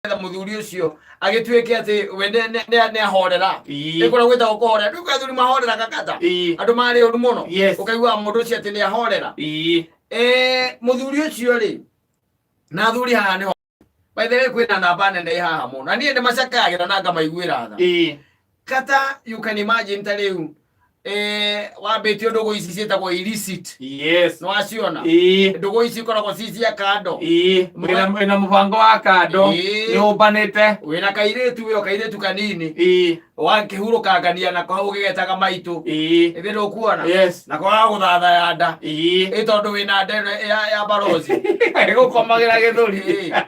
muthuri ucio agituike ati we ne ahorera ikora gwita gukohorera nduka thuri mahorera kakata andu mari uru muno ukaigua mundu ucio ati ne ahorera muthuri ucio ri na thuri haha ni by the way kwina namba nene haha muno na nie ndi macakagira na ngamaiguira tha kata you can imagine tariu wambĩtio ndũgũ ici ciĩtagwo illicit no aciona ndũgũ ici ikoragwo ci cia kando wĩna mũbango wa kando nĩũmbanĩte wĩna kairĩtu wĩyo kairĩtu kanini wakĩhurũkangania nako hau gĩgetaga maitũ ĩthĩ ndũkuona nako gagũthathaya nda tondũ wĩna nda ya barozi gũkomagĩra gĩthũri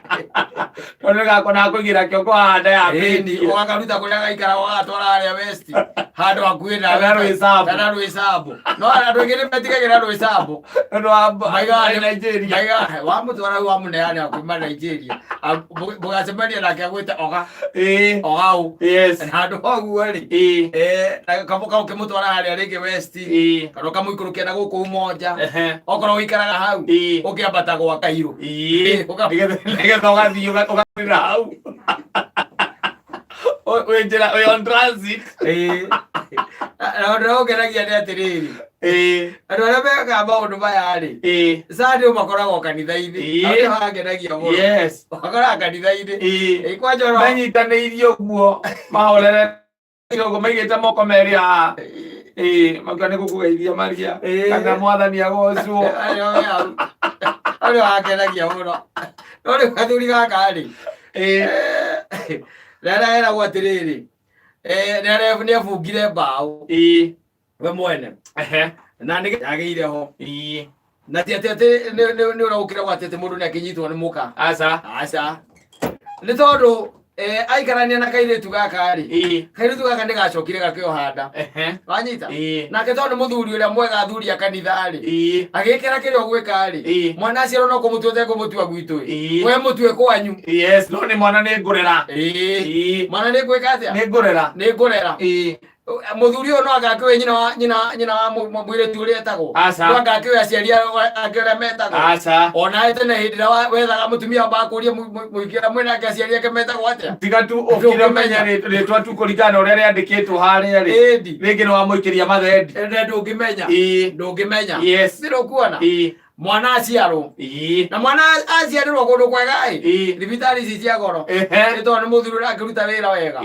tondũ gakona kũigĩra kĩongo haha nda ya bĩni ũgakaruta kũrĩa gaikara ũgatwara harĩa west handũ hakuhĩ nawe kana rwĩsambu no andũ aingĩ nĩmetigagĩra rwĩsambu Nigeria wamũtwara rĩu wamũneana kuma Nigeria mũgacemania nake agwĩte oga ogau na handũ hoguo rĩ kamoka ũkĩmũtwara harĩa rĩngĩ west kana ũkamũikũrũkia na gũkũ Umoja okorwo ũikaraga hau ũkĩambata gwa Kairũ nĩgetha ũgathiĩ ũgathira hau we on transit na ũgenagia nĩ atĩrĩrĩ andũ arĩa mekaga maũndũ maya rĩ Sunday makoragwo kanitha-inĩ andũ hagenagia mũno makoraga kanitha-inĩ kwanja manyitanĩirie ũguo mahorere ũguo maigĩte moko merĩ haha maka nĩ gũkũgeithia Maria kana Mwathani agocwo andũ hagenagia mũno no rĩu gathuri gaka rĩ rĩrĩa eragwo atĩrĩrĩ nĩ abungire mbaũ we mwene na nĩ agĩire ho na ti atĩ nĩ ũraũkĩra atĩ mũndũ nĩ akĩnyitwo nĩ mũka aca nĩ tondũ aikarania na kairĩtu gaka rĩ kairĩtu gaka nĩ gacokire gakĩoha nda wanyita nake tondũ mũthuri ũrĩa mwega athuri a kanitha rĩ agĩkĩra kĩrĩa ũgwĩka rĩ mwana aciarwo no kũmũtua ũtekũmũtua gwitũ we mũtue kwanyu no nĩ mwana nĩ ngũrera mwana nĩ ngwĩka atĩa nĩ ngũrera muthuri ũyũ no agakĩwe nyina wa mũirĩtu ũrĩa etagwo no agakĩwe aciari ake ũrĩa metagwo ona tene hĩndĩ ĩrĩa wethaga mũtumia bakũria mũingĩra mwĩnake aciari ake metagwo atĩa tiga tu ũkire menya rĩtwa tu kũringana ũrĩa rĩandĩkĩtwo harĩa rĩ rĩngĩ nĩ wamũikĩria mathendi ndũngĩmenya nĩrũkuona mwana aciarwo na mwana aciarĩrwo kũndũ kwega thibitarĩ ici cia goro nĩ tondũ nĩ mũthuri ũrĩa akĩruta wĩra wega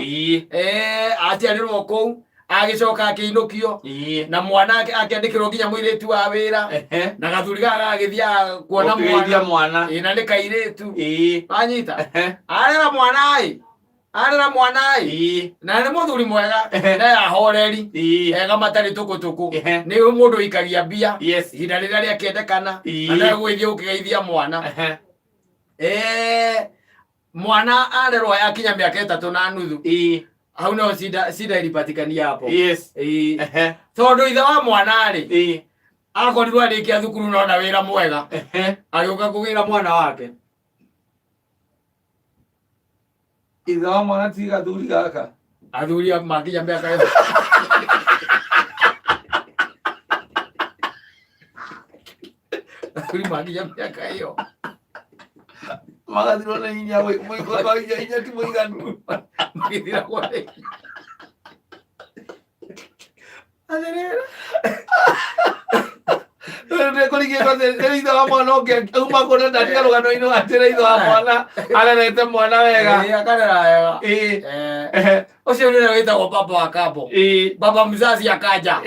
aciarĩrwo kũu agĩcoka akĩinũkio na mwana akĩandĩkĩrwo nginya mũirĩtu wa wĩra na gathuri gaka gagĩthiaga kuona mwana na nĩ kairĩtu wanyita arera mwana na nĩ mũthuri mwega na ahoreri ega matarĩ tũkũtũkũ nĩ mũndũ ũikagia mbia ihinda rĩrĩa rĩakĩendekana na nĩ gũgĩthiĩ gũkĩgeithia mwana mwana arerwo yakinya mĩaka 3.5 hau no shida ilipatikania hapo tondũ ithe wa mwana rĩ akorirwo arĩkia thukuru na wĩra mwega agĩũka kũgĩra mwana wake ithe wa mwana ti gathuri gaka athuri makinya mĩaka ĩyo athuri makinya mĩaka ĩyo magathirwo na hinya hinya ti mũiganu magĩthira kwa ithe wa mwana ũngĩ uma kũrĩa ndatiga rũgano-inĩ atĩra ithe wa mwana arerete mwana wega akarera wega ũcio nĩwe wĩtagwo baba wa kambo baba mzazi akaja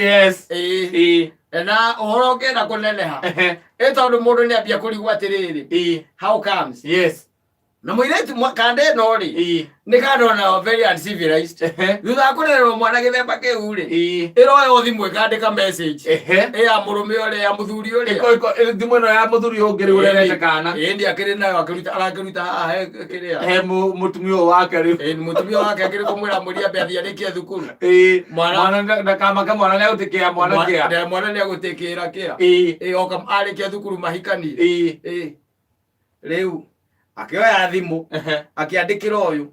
na ũhoro ũngĩenda kũneneha tondũ mũndũ nĩ ambia kũrigwo atĩrĩrĩ how comes na mũirĩtu kanda ĩno rĩ nĩ kandona very uncivilized thutha wa kũrererwo mwana gĩthemba kĩu rĩ ĩroywo thimũ ĩkandĩka message ya mũrũme ũrĩa ya mũthuri ũrĩa thimũ ĩno ya mũthuri ũngĩ rĩ ũrerete kana ĩndĩ akĩrĩ nayo arakĩruta haha kĩrĩa he mũtumia ũyũ wake rĩ mũtumia wake akĩrĩ kũmwĩra mũria ambe athiĩ arĩkie thukuru mwana ndakamaka mwana nĩ agũtĩkĩra mwana nĩ agũtĩkĩra kĩa oka arĩkia thukuru mahikanie rĩu akĩoya thimũ akĩandĩkĩra ũyũ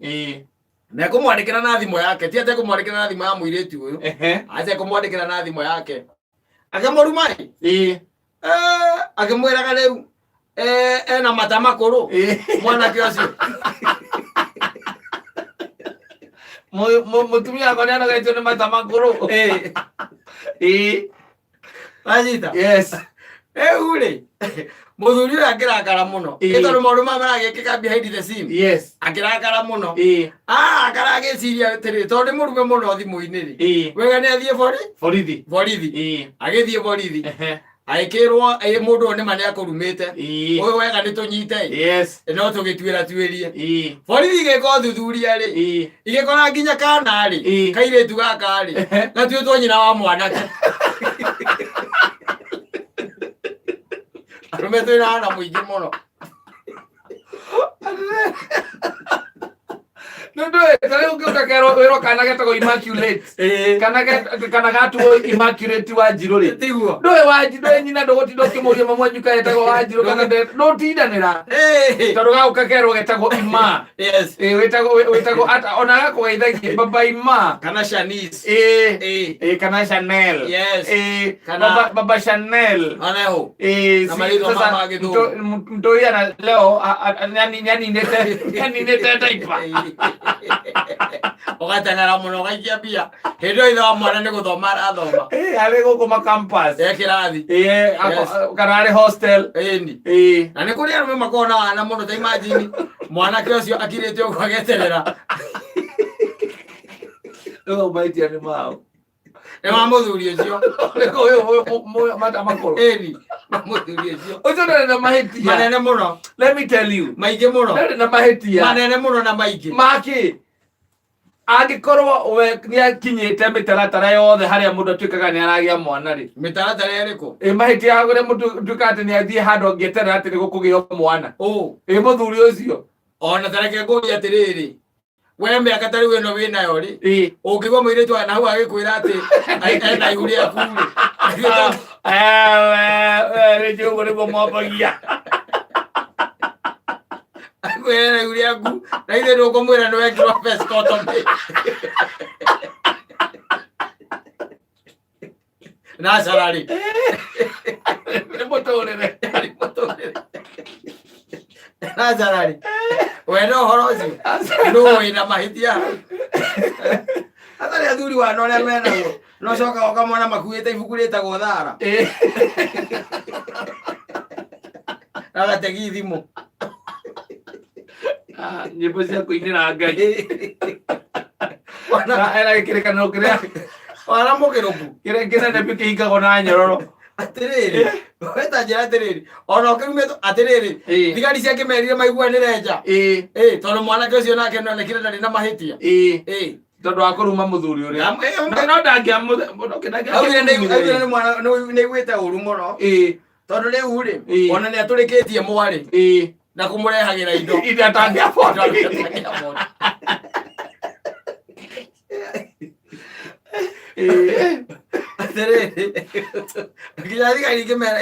na ekũmwandĩkĩra na thimũ yake ti atĩ ekũmwandĩkĩra na thimũ ya mũirĩtu ũyũ aca ekũmwandĩkĩra na thimũ yake akĩmũruma akĩmwĩraga rĩu ena mata makũrũ mwanake ũcio mutumia akoni anagaitwo nĩ maita makũrũ. Wanyita? Yes. Rĩu-rĩ, mũthuri ũyũ akĩrakara mũno. Nĩ tondũ maũndũ maya maragĩkĩka behind the scene. Yes. Akĩrakara mũno. Akaragĩciria atĩrĩrĩ, tondũ nĩ mũrume mũno thimũ-inĩ-rĩ. Wega nĩ athiĩ borithi. Agĩthiĩ borithi. Agĩkĩrwo mũndũ ũyũ nĩma nĩakũrumĩte. Ũyũ wega nĩtũnyite. No tũgĩtuĩra tuĩrie. Borithi igĩka ũthuthuria-rĩ, igĩkora nginya kana-rĩ, kairĩtu gaka-rĩ, gatuĩtwo nyina wa mwanake. Arũme twĩna wana mũingĩ mũno. Tarĩu ũngĩũkakerwo wĩrwo kana getagwo Immaculate. Kana gatuo Immaculate Wanjirũ-rĩ. Tiguo. Ndũĩ nyina ndũgũtinda ũkĩmũria mamu wanyu kaĩ etagwo Wanjirũ kana ndũtindanĩra. Tondũ gagũkakerwo getagwo Imma. Wĩtagwo ona gakũgeithagia Baba Imma. Kana Shanice. Kana Chanel. Kana Baba Chanel. Anaho. Na marĩtwa ma Gĩthũngũ. Mtoi ana leo nyaninĩte taipa. Ũgateng'era mũno ũgaikia mbia. Hĩndĩ ĩyo ithe wa mwana nĩ gũthoma arathoma. Arĩ gũkũ makampus. Kĩrathi. Kana arĩ hostel. Na nĩ kũrĩ arũme makoragwo na wana mũno ta imagine mwanake ũcio akirĩte ũguo ageterera. Ũyũ maitia nĩ mao. Nĩ wa mũthuri ũcio. Ũyũ mata makũrũ. Mũthuri ũcio. Ũcio ndarĩ na mahĩtia. Manene mũno. Let me tell you. Maingĩ mũno. Ndarĩ na mahĩtia. Manene mũno na maingĩ. Maki. Angĩkorwo we nĩakinyĩte mĩtaratara yothe harĩa mũndũ atuĩkaga nĩaragĩa mwana-rĩ. Mĩtaratara ĩrĩkũ? Mahĩtia ũrĩa mũndũ atuĩkaga atĩ nĩathiĩ handũ angĩeterera atĩ nĩgũkũgĩa mwana. Mũthuri ũcio. Ona tareke ngũria atĩrĩrĩ. We mĩaka ta rĩu ĩno wĩnayo-rĩ, ũngĩgwa mũirĩtu wa nahau agĩkwĩra atĩ ena ihu rĩaku-rĩ. Rĩngĩ ũguo nĩguo mwambagia. Akwĩra ena ihu rĩaku, na ithe ndũkũmwĩra nĩwekĩrwo fescotomy. Na cararĩ. Nĩ mũtũrĩre. Na cararĩ. We no ũhoro ũcio. Nũ wĩna mahĩtia. Atarĩ athuri wana ũrĩa menaguo. No coka ũkamona makuĩte ibuku rĩtagwo thara. Agategi thimũ. Nyĩmbo cia kũinĩra Ngai. Era gĩkĩrĩkanĩro kĩrĩa Wana mũkĩrũku. kĩrĩa kĩnene biũ kĩhingagwo na nyororo. Atĩrĩrĩ. Weta njĩra atĩrĩrĩ. Ona ũkĩrumĩtwo atĩrĩrĩ. Thigari ciakĩmerire maiguanĩre nja. Tondũ mwanake ũcio nake nĩonekire ndarĩ na mahĩtia. Tondũ wa kũruma mũthuri ũrĩa. No augire nĩ mwana nĩaiguĩte ũru mũno. Tondũ rĩu-rĩ, ona nĩatũrĩkĩtie mwarĩ na kũmũrehagĩra indo iria atangĩabota. Atĩrĩrĩ, nginya thigari ingĩmera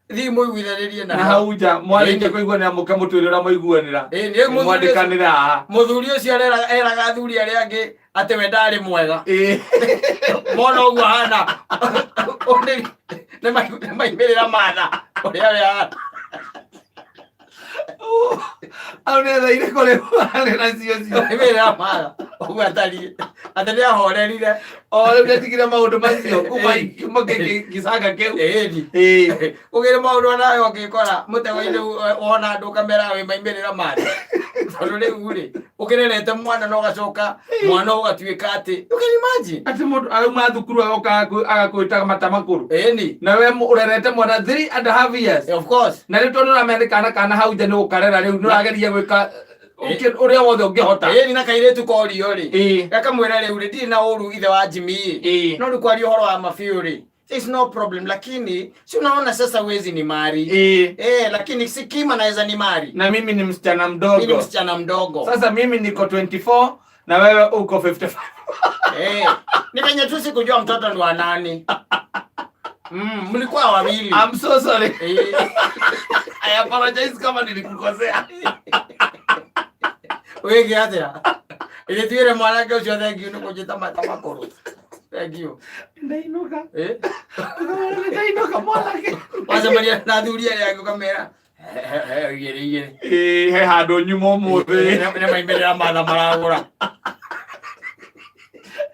thiĩ mũiguithanĩrie na hau nja mwarĩkia kũiguanĩra mũke mũtwĩre ũrĩa mwaiguanĩra. Mwandĩkanĩra haha. Mũthuri ũcio eraga athuri arĩa angĩ atĩ we ndarĩ mwega. Mona ũguo hana nĩmaimĩrĩra matha ũrĩa we hana. Au nĩ thaire kũrĩ arĩ nacio cio. Maimĩrĩra matha ũguo atariĩ atĩ nĩahorerire. Rĩu nĩatigire maũndũ macio kuma gĩcanga kĩu. Ũgĩrĩ maũndũ onawe ũngĩkora mũtego-inĩ wona andũ ũkamera wĩ maimĩrĩra matha. Tondũ rĩu-rĩ ũkĩrerete mwana na ũgacoka mwana ũgatuĩka atĩ you can imagine atĩ mũndũ arauma thukuru agoka agakwĩta mata makũrũ. Na we ũrerete mwana 3.5 years. Of course. Na rĩu tondũ ũramenye kana hau nja nĩ gũkarera rĩu nĩũrageria gwĩka ũrĩa wothe ũngĩhota. Na kairĩtu korio-rĩ gakamwĩra rĩu-rĩ ndirĩ na ũru ithe wa Jimmy. No rĩu kwaria ũhoro wa mabiũ-rĩ. There's no problem lakini si unaona sasa wezi ni mari. Lakini si kima naweza ni mari. Na mimi ni msichana mdogo. Mimi ni msichana mdogo. Sasa mimi niko 24 na wewe uko 55. Ni venye tu sikujua mtoto ni wa nani. Mlikuwa wawili. I'm so sorry. I apologize kama nilikukosea. Wewe atia. Ile tuire mwanake ucio thank you nĩkũnjĩta mata makũrũ. Thank you. Ndainuka. Ndainuka mwanake. Wacemania na athuri arĩa ũkamera. He handũ nyuma ũmũthĩ. Nĩ maimĩrĩra matha maragũra.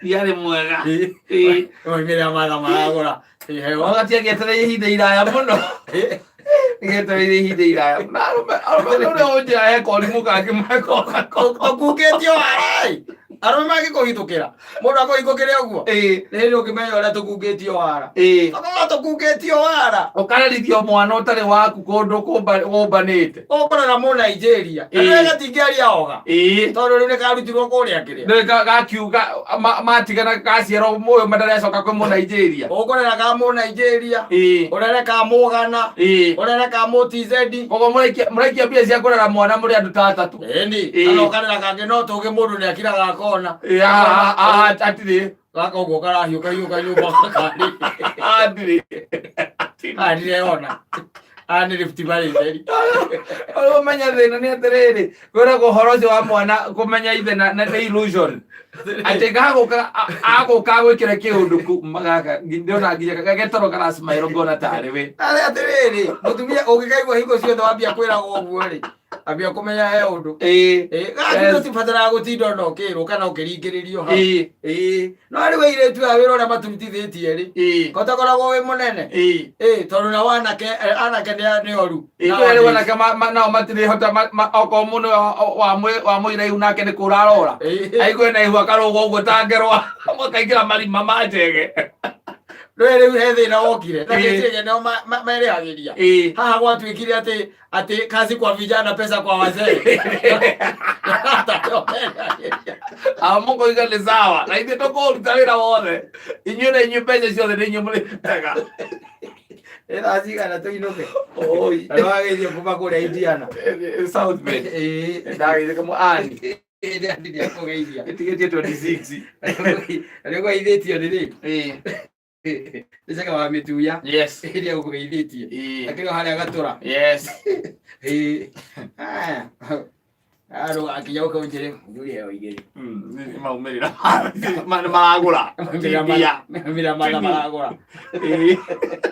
ndiarĩ mwega oimĩra matha maragũra ogatiagĩetereire ihinda iraya mũno nĩgetereire ihinda iraya na arũme ũrĩa ũnjĩra he korimũ kangĩ makoka tũkungĩtio warai arũme magĩkũhithũkĩra mũndũ akũhithũkĩre ũguo rĩrĩ ũkĩmenya ũrĩa tũkungĩtio wara tũkorwo tũkungĩtio wara ũkarerithio mwana ũtarĩ waku kũndũ kũmbanĩte ũkũrora Mũnaijeria ĩno gatingĩaria oga tondũ rĩu nĩkarutirwo kũrĩa kĩrĩa gakiuga matigana gaciarwo ũyũ matarecoka kwĩ Mũnaijeria ũkũrera ka Mũnaijeria ũrere ka Mũgana ũrere ka Mũtizendi koguo mũraikia mbia cia kũrera mwana mũrĩ andũ ta atatũ ĩni kana ũkarera kangĩ no tũgĩ mũndũ nĩakiraga kona atirĩ gaka ũguo karahiũka nyũmba kakari ndireyona nĩ Rift Valley theri ũmenya thĩna nĩ atĩrĩrĩ kwĩragwo ũhoro ũcio wa mwana kũmenya ithe nĩ illusion atĩ gagũka gwĩkĩra kĩũndũ magaka ndĩrona nginya gagetoro karacimairo ngona tarĩ we atĩrĩrĩ mũtumia ũngĩkaigua hingo ciothe wambia kwĩragwo ũguo-rĩ ambia kũmenya he ũndũ gaki tũtibataraga gũtinda ona ũkĩrwo kana ũkĩringĩrĩrio hau no rĩu airĩtu aya wĩra ũrĩa maturutithĩtie-rĩ kotakoragwo wĩ mũnene tondũ nao anake nĩ oru rĩu anake nao matirĩhota okorwo mũno wa mũiraihu nake nĩ kũrarora aigue na ihu akarũga ũguo ta ngerwa makaingĩra marima ma njege rĩu he thĩna wokire na gĩtĩge nao merĩhagĩria haha gwatuĩkire atĩ kazi kwa vijana pesa kwa wazee mũkoiga nĩ sawa na ithuĩ tũkũruta wĩra wothe inyuĩ na inyuĩ mbeca ciothe nĩ inyuĩ mũrĩrutaga cigana tũinũke wagĩithio kuma kũrĩa Indiana South Bend ndagĩithio kamũani ndiakũgeithia ĩtigĩtie 26 nĩgũgeithĩtio nĩrĩ Nĩcaka wa mĩtuya ĩrĩa ũkũgeithĩtie akĩrĩo harĩa gatũra akinya ũkau njĩrĩ njũri ĩyo igĩrĩ maumĩrĩra maragũra maumĩrĩra matha maragũra